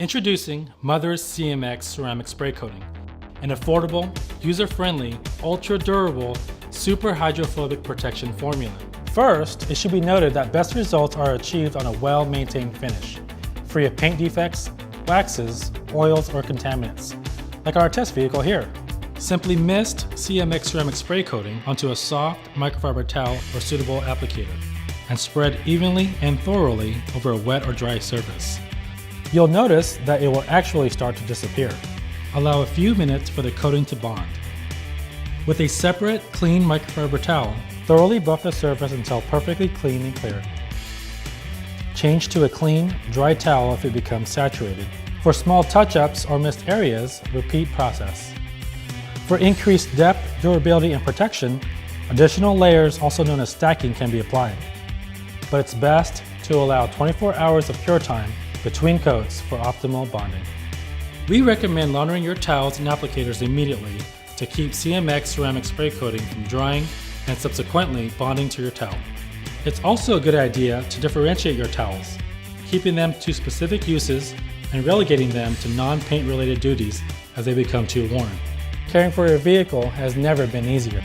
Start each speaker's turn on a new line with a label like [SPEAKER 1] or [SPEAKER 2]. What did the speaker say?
[SPEAKER 1] Introducing Mother's CMX ceramic spray coating, an affordable, user-friendly, ultra-durable, super hydrophobic protection formula. First, it should be noted that best results are achieved on a well-maintained finish, free of paint defects, waxes, oils, or contaminants, like our test vehicle here. Simply mist CMX ceramic spray coating onto a soft microfiber towel or suitable applicator, and spread evenly and thoroughly over a wet or dry surface. You'll notice that it will actually start to disappear. Allow a few minutes for the coating to bond. With a separate, clean microfiber towel, thoroughly buff the surface until perfectly clean and clear. Change to a clean, dry towel if it becomes saturated. For small touch-ups or missed areas, repeat process. For increased depth, durability, and protection, additional layers, also known as stacking, can be applied. But it's best to allow 24 hours of cure time between coats for optimal bonding. We recommend laundering your towels and applicators immediately to keep CMX ceramic spray coating from drying and subsequently bonding to your towel. It's also a good idea to differentiate your towels, keeping them to specific uses and relegating them to non-paint related duties as they become too worn. Caring for your vehicle has never been easier.